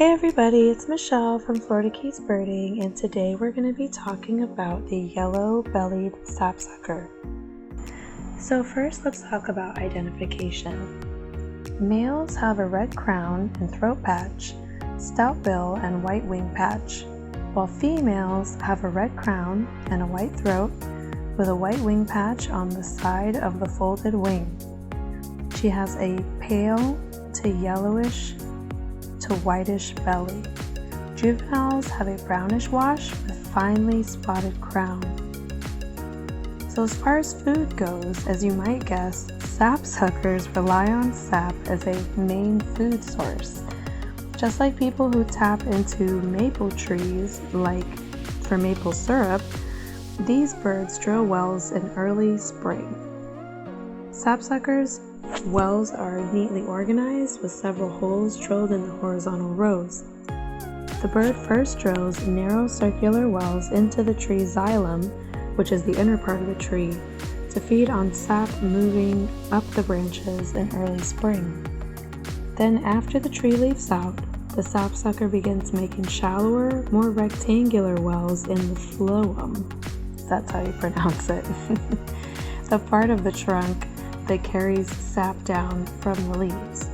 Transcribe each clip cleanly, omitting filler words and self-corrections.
Hey everybody, it's Michelle from Florida Keys Birding, and today we're going to be talking about the yellow-bellied sapsucker. So first, let's talk about identification. Males have a red crown and throat patch, stout bill and white wing patch, while females have a red crown and a white throat with a white wing patch on the side of the folded wing. She has a pale to yellowish to whitish belly. Juveniles have a brownish wash with finely spotted crown. So as far as food goes, as you might guess, sapsuckers rely on sap as a main food source. Just like people who tap into maple trees, like for maple syrup, these birds drill wells in early spring. Sapsuckers' wells are neatly organized with several holes drilled in the horizontal rows. The bird first drills narrow circular wells into the tree's xylem, which is the inner part of the tree, to feed on sap moving up the branches in early spring. Then after the tree leaves out, the sapsucker begins making shallower, more rectangular wells in the phloem. That's how you pronounce it. The part of the trunk that carries sap down from the leaves.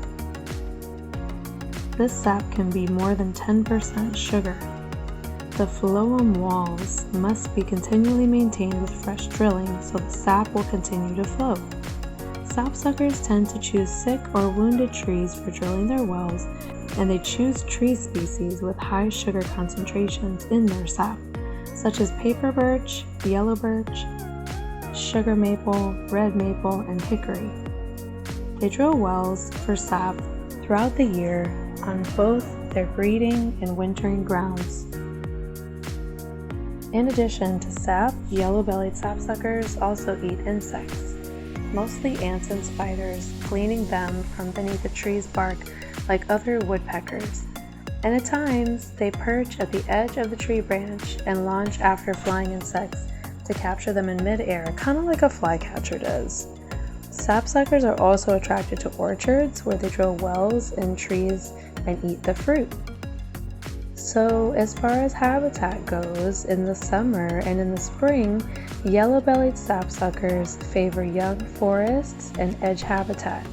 This sap can be more than 10% sugar. The phloem walls must be continually maintained with fresh drilling so the sap will continue to flow. Sapsuckers tend to choose sick or wounded trees for drilling their wells, and they choose tree species with high sugar concentrations in their sap, such as paper birch, yellow birch, sugar maple, red maple, and hickory. They drill wells for sap throughout the year on both their breeding and wintering grounds. In addition to sap, yellow-bellied sapsuckers also eat insects, mostly ants and spiders, gleaning them from beneath the tree's bark like other woodpeckers. And at times, they perch at the edge of the tree branch and launch after flying insects to capture them in mid-air, kind of like a flycatcher does. Sapsuckers are also attracted to orchards where they drill wells in trees and eat the fruit. So as far as habitat goes, in the summer and in the spring, yellow-bellied sapsuckers favor young forests and edge habitat.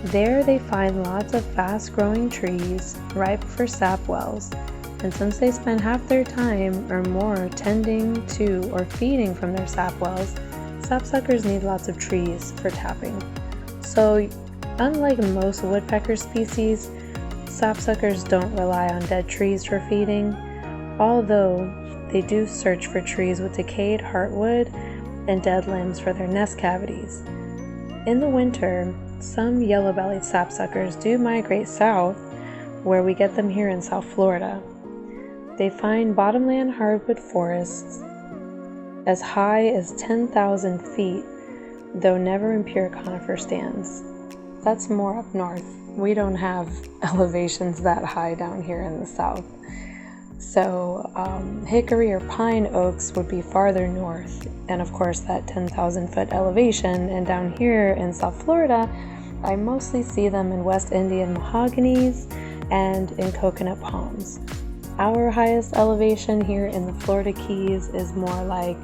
There they find lots of fast-growing trees ripe for sap wells, and since they spend half their time or more tending to or feeding from their sap wells, sapsuckers need lots of trees for tapping. So unlike most woodpecker species, sapsuckers don't rely on dead trees for feeding, although they do search for trees with decayed heartwood and dead limbs for their nest cavities. In the winter, some yellow-bellied sapsuckers do migrate south, where we get them here in South Florida. They find bottomland hardwood forests as high as 10,000 feet, though never in pure conifer stands. That's more up north. We don't have elevations that high down here in the south. So hickory or pine oaks would be farther north, and of course that 10,000 foot elevation. And down here in South Florida, I mostly see them in West Indian mahoganies and in coconut palms. Our highest elevation here in the Florida Keys is more like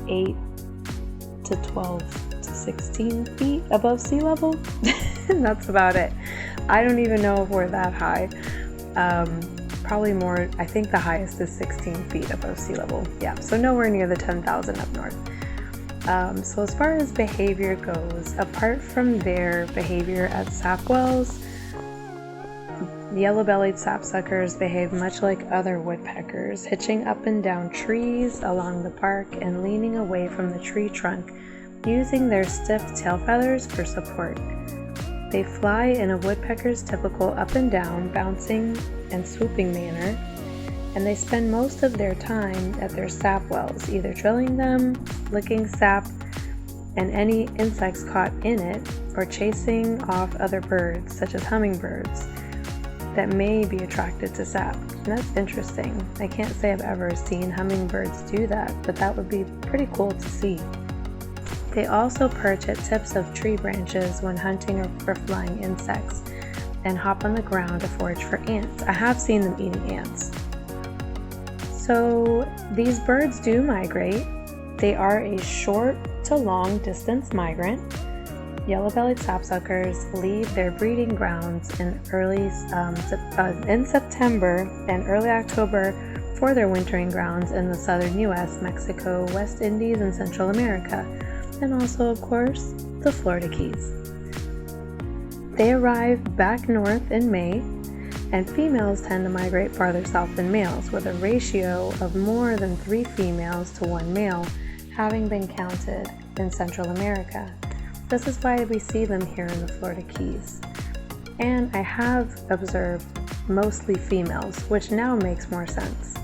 8 to 12 to 16 feet above sea level. That's about it. I don't even know if we're that high. Probably more, I think the highest is 16 feet above sea level. Yeah, so nowhere near the 10,000 up north. So as far as behavior goes, apart from their behavior at sap wells, yellow-bellied sapsuckers behave much like other woodpeckers, hitching up and down trees along the bark and leaning away from the tree trunk, using their stiff tail feathers for support. They fly in a woodpecker's typical up and down, bouncing and swooping manner, and they spend most of their time at their sap wells, either drilling them, licking sap and any insects caught in it, or chasing off other birds, such as hummingbirds, that may be attracted to sap. And that's interesting. I can't say I've ever seen hummingbirds do that, but that would be pretty cool to see. They also perch at tips of tree branches when hunting or for flying insects. and hop on the ground to forage for ants. I have seen them eating ants. So these birds do migrate. They are a short to long distance migrant. Yellow-bellied sapsuckers leave their breeding grounds in September and early October for their wintering grounds in the southern U.S., Mexico, West Indies, and Central America, and also, of course, the Florida Keys. They arrive back north in May, and females tend to migrate farther south than males, with a ratio of more than 3 females to 1 male having been counted in Central America. This is why we see them here in the Florida Keys. And I have observed mostly females, which now makes more sense.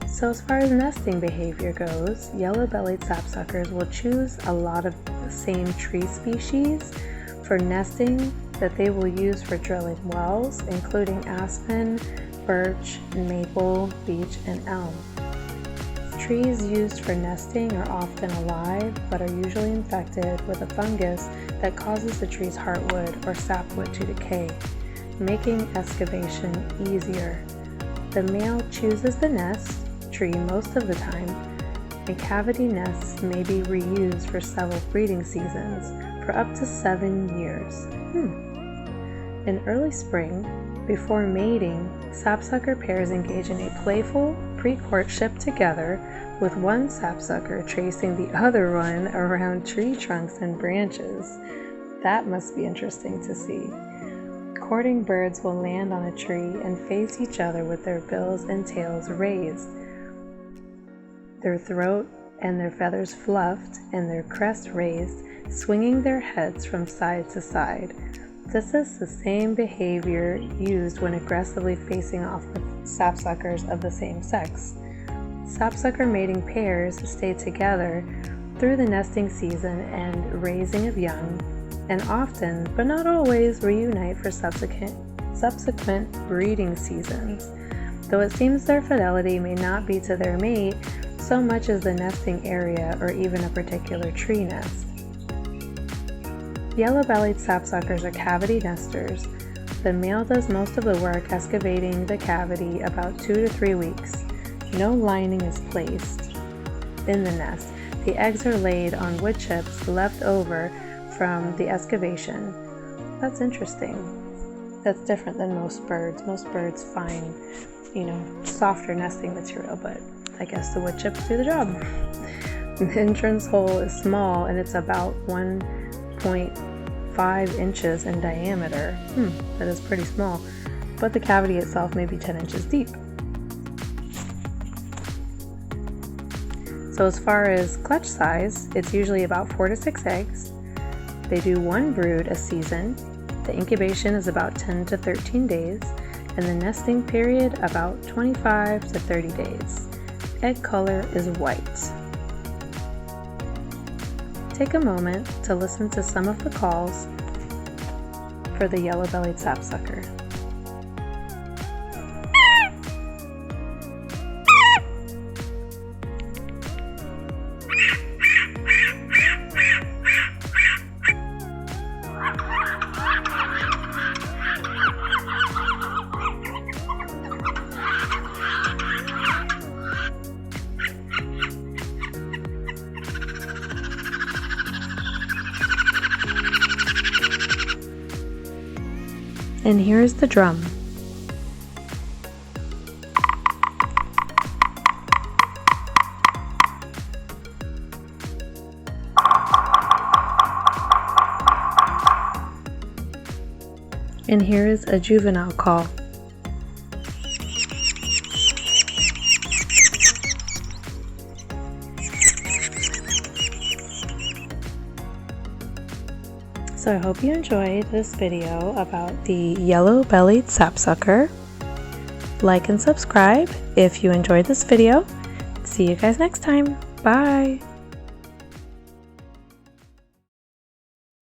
So as far as nesting behavior goes, yellow-bellied sapsuckers will choose a lot of the same tree species for nesting that they will use for drilling wells, including aspen, birch, maple, beech, and elm. Trees used for nesting are often alive, but are usually infected with a fungus that causes the tree's heartwood or sapwood to decay, making excavation easier. The male chooses the nest tree most of the time, and cavity nests may be reused for several breeding seasons for up to 7 years. In early spring, before mating, sapsucker pairs engage in a playful pre-courtship together, with one sapsucker tracing the other one around tree trunks and branches. That must be interesting to see. Courting birds will land on a tree and face each other with their bills and tails raised, their throat and their feathers fluffed, and their crest raised, swinging their heads from side to side. This is the same behavior used when aggressively facing off with sapsuckers of the same sex. Sapsucker mating pairs stay together through the nesting season and raising of young, and often, but not always, reunite for subsequent breeding seasons, though it seems their fidelity may not be to their mate so much as the nesting area or even a particular tree nest. Yellow-bellied sapsuckers are cavity nesters. The male does most of the work excavating the cavity about 2 to 3 weeks. No lining is placed in the nest. The eggs are laid on wood chips left over from the excavation. That's interesting. That's different than most birds. Most birds find, softer nesting material, but I guess the wood chips do the job. The entrance hole is small and it's about 1.5 inches in diameter. That is pretty small, but the cavity itself may be 10 inches deep. So as far as clutch size, it's usually about 4 to 6 eggs. They do 1 brood a season. The incubation is about 10 to 13 days, and the nesting period about 25 to 30 days. Egg color is white. Take a moment to listen to some of the calls for the yellow-bellied sapsucker. And here's the drum. And here is a juvenile call. So I hope you enjoyed this video about the yellow-bellied sapsucker. Like and subscribe if you enjoyed this video. See you guys next time. Bye!